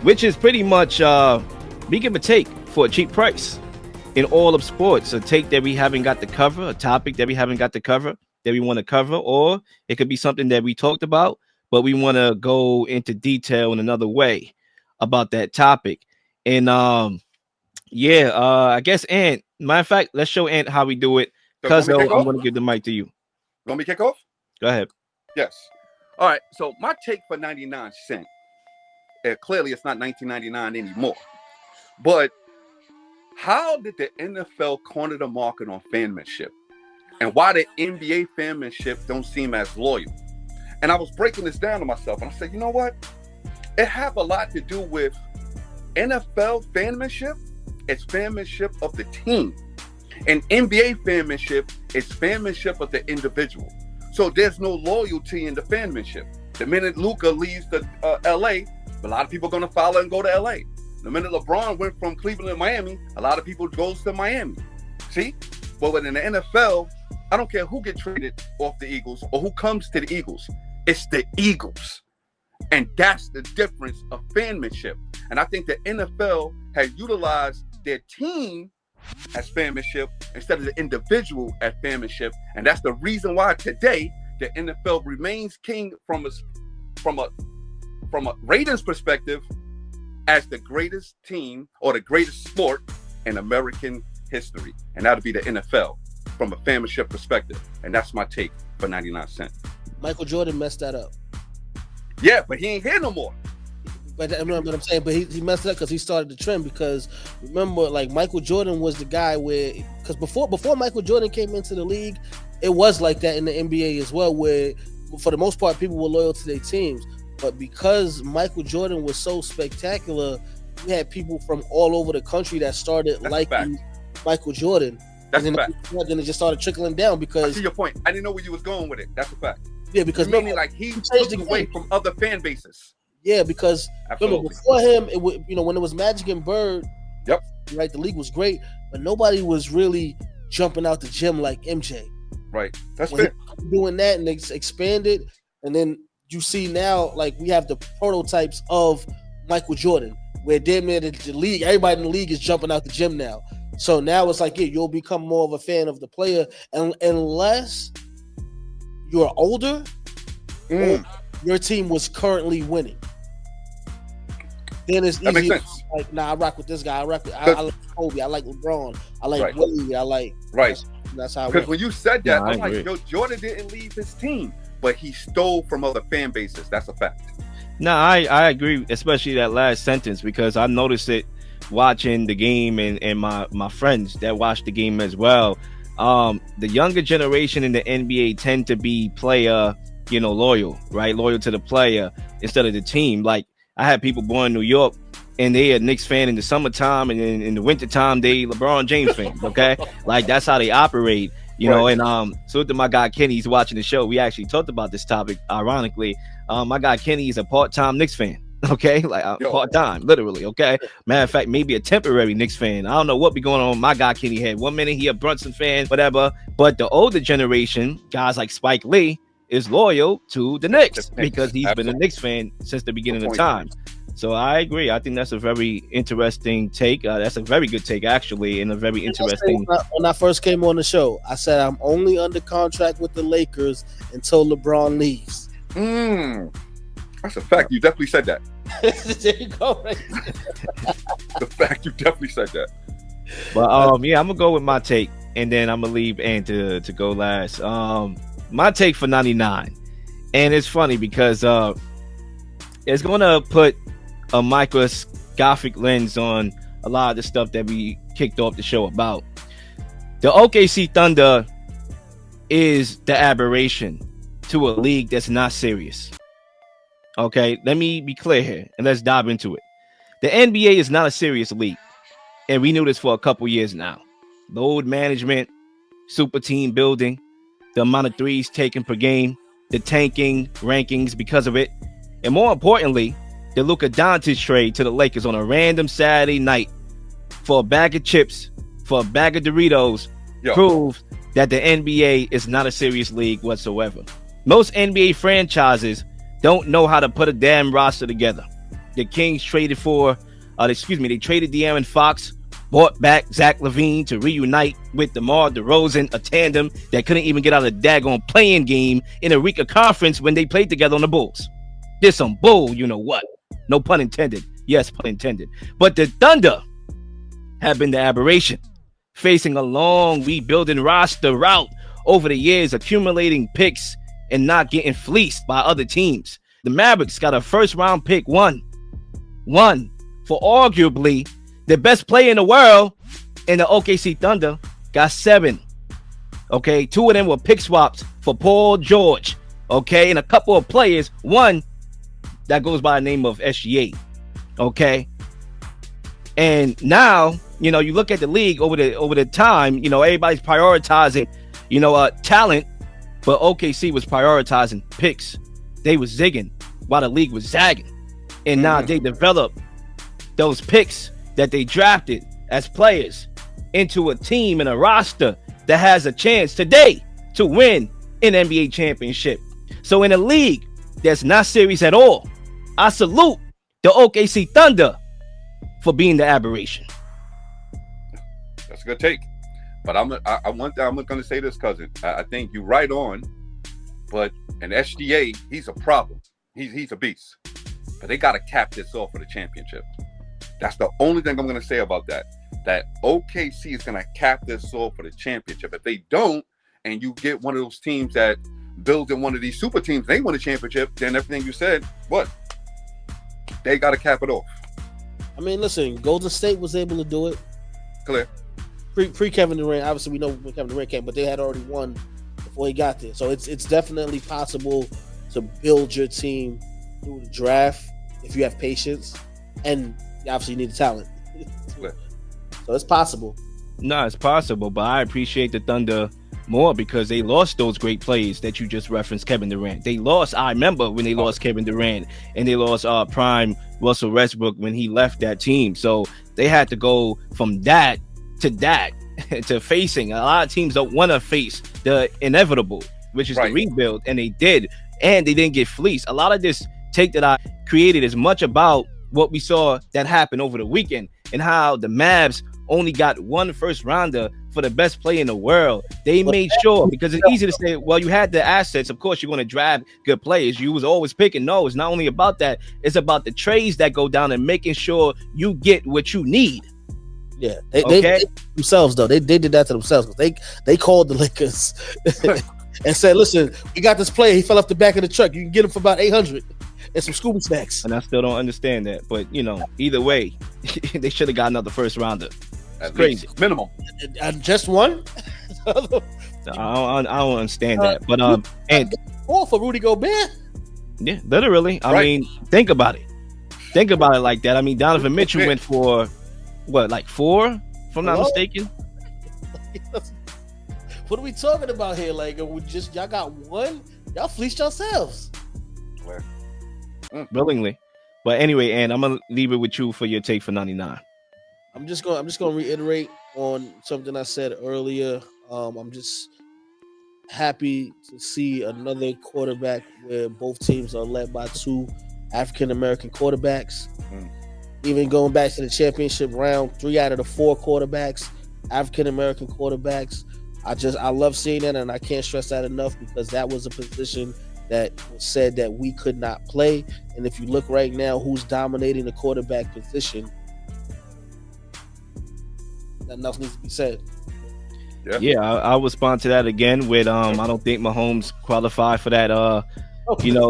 which is pretty much we give a take for a cheap price in all of sports. A take that we haven't got to cover, a topic that we haven't got to cover that we want to cover, or it could be something that we talked about, but we want to go into detail in another way about that topic. And yeah, I guess Ant. Matter of fact, let's show Ant how we do it. So, want Cuz me to kick I'm off? gonna give the mic to you. Want me to kick off? Go ahead. Yes. All right. So my take for 99 cent. Clearly, it's not 1999 anymore. But how did the NFL corner the market on fanmanship, and why the NBA fanmanship don't seem as loyal? And I was breaking this down to myself, and I said, you know what? It have a lot to do with NFL fanmanship. It's fanmanship of the team, and NBA fanmanship is fanmanship of the individual. So there's no loyalty in the fanmanship. The minute Luka leaves the LA, a lot of people are going to follow and go to LA. The minute LeBron went from Cleveland to Miami, a lot of people goes to Miami. See? But within the NFL, I don't care who gets traded off the Eagles or who comes to the Eagles. It's the Eagles. And that's the difference of fanmanship. And I think the NFL has utilized their team as fanmanship instead of the individual as fanmanship. And that's the reason why today the NFL remains king from a ratings perspective as the greatest team or the greatest sport in American history. And that would be the NFL from a fanmanship perspective. And that's my take for 99 cents. Michael Jordan messed that up. Yeah, but he ain't here no more. But I remember what I'm saying, but he messed it up because he started the trend. Because remember, like Michael Jordan was the guy where, because before Michael Jordan came into the league, it was like that in the NBA as well, where for the most part people were loyal to their teams. But because Michael Jordan was so spectacular, you had people from all over the country that started liking Michael Jordan. That's and a fact. Then it just started trickling down because I see your point. I didn't know where you was going with it. That's a fact. Yeah, because meaning like he took away from other fan bases. Yeah, because remember before him, it would, when it was Magic and Bird, yep, right, the league was great, but nobody was really jumping out the gym like MJ. Right, that's fair. Doing that and they expanded, and then you see now like we have the prototypes of Michael Jordan, where damn near the league, everybody in the league is jumping out the gym now. So now it's like, yeah, you'll become more of a fan of the player, and unless you're older, or your team was currently winning. Then it's easy. Like, nah, I rock with this guy. I like Kobe. I like LeBron. I like Wade. I like That's how. Because when you said that, I'm like, yo, Jordan didn't leave his team, but he stole from other fan bases. That's a fact. No, I agree, especially that last sentence, because I noticed it watching the game and my friends that watch the game as well. The younger generation in the NBA tend to be player, loyal, right? Loyal to the player instead of the team. Like I had people born in New York and they a Knicks fan in the summertime, and then in the wintertime they LeBron James fans. Okay, like that's how they operate, know. And so to my guy Kenny, he's watching the show. We actually talked about this topic. Ironically, my guy Kenny is a part-time Knicks fan. Okay, like part-time, literally. Okay, matter of fact, maybe a temporary Knicks fan. I don't know what be going on with my guy Kenny had. 1 minute he a Brunson fan, whatever. But the older generation, guys like Spike Lee, is loyal to the Knicks because he's been a Knicks fan since the beginning of time. So I agree. I think that's a very interesting take. That's a very good take, actually, and a very interesting. When I first came on the show, I said I'm only under contract with the Lakers until LeBron leaves. That's a fact. You definitely said that. There you go. Right? The fact you definitely said that. But yeah, I'm gonna go with my take, and then I'm gonna leave Ant to go last. My take for 99, and it's funny because it's gonna put a microscopic lens on a lot of the stuff that we kicked off the show about. The OKC Thunder is the aberration to a league that's not serious. Okay, let me be clear here and let's dive into it. The NBA is not a serious league, and we knew this for a couple years now. Load management, super team building, the amount of threes taken per game, the tanking rankings because of it, and more importantly, the Luka Doncic trade to the Lakers on a random Saturday night for a bag of chips, for a bag of Doritos, proved that the NBA is not a serious league whatsoever. Most NBA franchises don't know how to put a damn roster together. the Kings traded they traded De'Aaron Fox, bought back Zach LaVine to reunite with DeMar DeRozan, a tandem that couldn't even get out of the daggone playing game in a Eureka conference when they played together on the Bulls. Did some bull, you know what? No pun intended. Yes, pun intended. But the Thunder have been the aberration, facing a long rebuilding roster route over the years, accumulating picks and not getting fleeced by other teams. The Mavericks got a first-round pick, one for arguably the best player in the world, and the OKC Thunder got 7. Okay, 2 of them were pick swaps for Paul George. Okay, and a couple of players, one that goes by the name of SGA. Okay, and now you look at the league over the time. Everybody's prioritizing talent, but OKC was prioritizing picks. They was zigging while the league was zagging, and now they developed those picks that they drafted as players into a team and a roster that has a chance today to win an NBA championship. So in a league that's not serious at all, I salute the OKC Thunder for being the aberration. That's a good take. But I'm going to say this, cousin. I think you're right on. But an SGA, he's a problem. He's a beast. But they got to cap this off for the championship. That's the only thing I'm going to say about that. That OKC is going to cap this off for the championship. If they don't, and you get one of those teams that builds in one of these super teams, they win a championship, then everything you said, what? They got to cap it off. I mean, listen, Golden State was able to do it. Clear. Pre Kevin Durant, obviously we know when Kevin Durant came, but they had already won before he got there. So it's definitely possible to build your team through the draft if you have patience, and obviously you need the talent. So it's possible. No, it's possible, but I appreciate the Thunder more because they lost those great plays that you just referenced, Kevin Durant. I remember when they lost Kevin Durant, and they lost prime Russell Westbrook when he left that team. So they had to go from that to that to facing. A lot of teams don't want to face the inevitable, which is the rebuild, and they did, and they didn't get fleeced. A lot of this take that I created is much about what we saw that happened over the weekend and how the Mavs only got one first rounder for the best player in the world. They made sure, because it's easy to say, well, you had the assets. Of course, you're going to draft good players. You was always picking. No, it's not only about that. It's about the trades that go down and making sure you get what you need. Yeah, they themselves though. They did that to themselves. They called the Lakers and said, "Listen, we got this player. He fell off the back of the truck. You can get him for about $800 and some Scooby snacks." And I still don't understand that. But either way, they should have got another first rounder. It's crazy. Minimum. Just one. I don't understand that. But and for Rudy Gobert. Yeah, literally. I mean, think about it. Think about it like that. I mean, Donovan Mitchell went for what, like 4, if I'm not mistaken. What are we talking about here? Like, y'all got one? Y'all fleeced yourselves. Willingly. But anyway, and I'm gonna leave it with you for your take for 99. I'm just gonna reiterate on something I said earlier. I'm just happy to see another quarterback where both teams are led by 2 African American quarterbacks. Even going back to the championship round, 3 out of the 4 quarterbacks, African American quarterbacks. I love seeing that, and I can't stress that enough because that was a position that was said that we could not play. And if you look right now, who's dominating the quarterback position, nothing else needs to be said. Yeah, I'll respond to that again with I don't think Mahomes qualified for that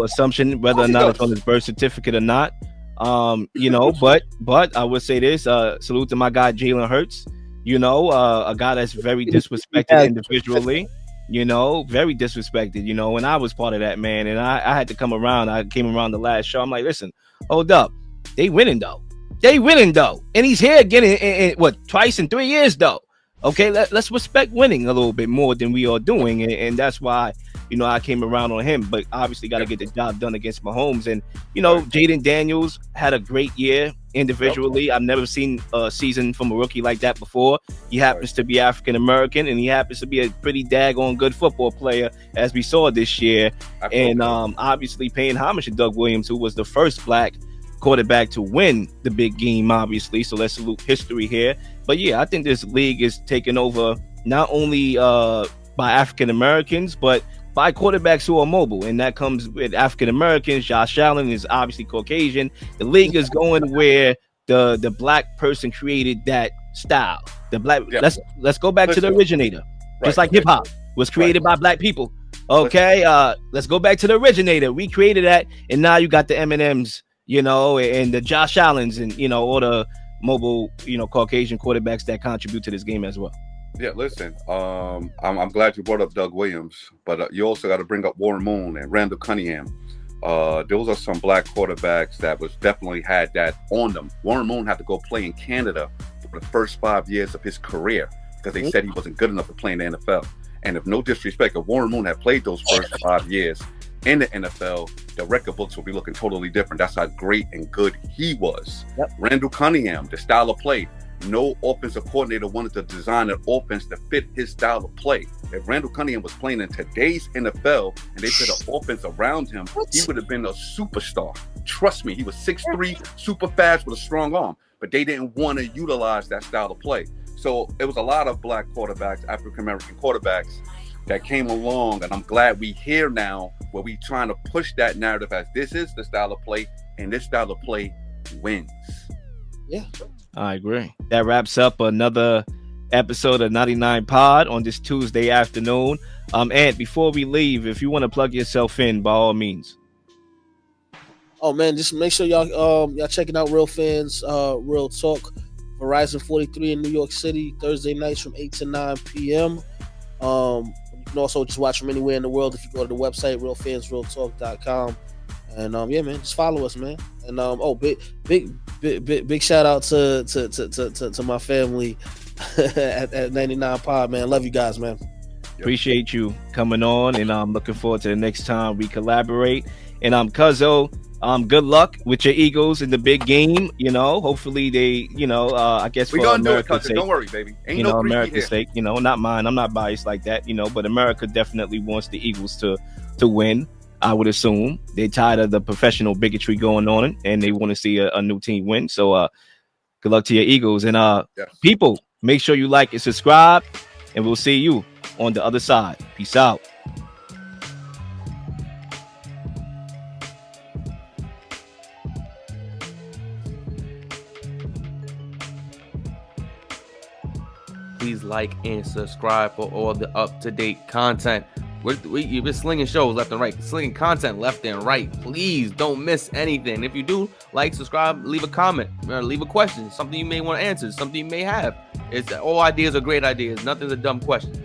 assumption, whether or not it's on his birth certificate or not. But I would say this, salute to my guy Jalen Hurts, a guy that's very disrespected individually, very disrespected, and I was part of that, man, and I had to come around. I came around the last show. I'm like, listen, hold up, they winning though, and he's here again in twice in 3 years though. Okay, let's respect winning a little bit more than we are doing, and that's why I came around on him. But obviously got to get the job done against Mahomes. And Jaden Daniels had a great year individually. I've never seen a season from a rookie like that before. He happens to be African American, and he happens to be a pretty daggone good football player, as we saw this year. Absolutely. And obviously paying homage to Doug Williams, who was the first black quarterback to win the big game, obviously. So let's salute history here. But yeah, I think this league is taken over not only by African Americans, but by quarterbacks who are mobile, and that comes with African Americans. Josh Allen is obviously Caucasian. The league is going where the black person created that style. The black. Yeah. Let's go back to the originator. Just like hip hop was created by black people. Okay, let's go back to the originator. We created that, and now you got the Eminems, you know, and the Josh Allens, and you know, all the mobile, you know, Caucasian quarterbacks that contribute to this game as well. Yeah, listen, I'm glad you brought up Doug Williams, but you also got to bring up Warren Moon and Randall Cunningham. Those are some black quarterbacks that was definitely had that on them. Warren Moon had to go play in Canada for the first 5 years of his career because they said he wasn't good enough to play in the NFL. And if no disrespect, if Warren Moon had played those first 5 years in the NFL, the record books will be looking totally different. That's how great and good he was. Yep. Randall Cunningham, the style of play. No offensive coordinator wanted to design an offense to fit his style of play. If Randall Cunningham was playing in today's NFL and they put an offense around him, he would have been a superstar. Trust me, he was 6'3", super fast with a strong arm, but they didn't want to utilize that style of play. So it was a lot of black quarterbacks, African-American quarterbacks that came along, and I'm glad we here now where we trying to push that narrative as this is the style of play, and this style of play wins. Yeah. I agree. That wraps up another episode of 99 Pod on this Tuesday afternoon. Ant, before we leave, if you want to plug yourself in, by all means. Oh man, just make sure y'all checking out Real Fans, Real Talk, Verizon 43 in New York City, Thursday nights from 8 to 9 p.m. You can also just watch from anywhere in the world if you go to the website realfansrealtalk.com. And yeah, man, just follow us, man. And big shout out to my family at 99 Pod, man. Love you guys, man. Appreciate you coming on, and I'm looking forward to the next time we collaborate. And Cuzzo, good luck with your Eagles in the big game. You know, hopefully they, you know, I guess we're gonna do it, Cuzzo. Don't worry, baby. Ain't you no know, America's sake. You know, not mine. I'm not biased like that. You know, but America definitely wants the Eagles to win. I would assume they're tired of the professional bigotry going on, and they want to see a new team win. So, good luck to your Eagles. And people, make sure you like and subscribe, and we'll see you on the other side. Peace out. Please like and subscribe for all the up-to-date content. You've been slinging shows left and right, slinging content left and right. Please don't miss anything. If you do, like, subscribe, leave a comment, or leave a question, something you may want to answer, something you may have. All ideas are great ideas. Nothing's a dumb question.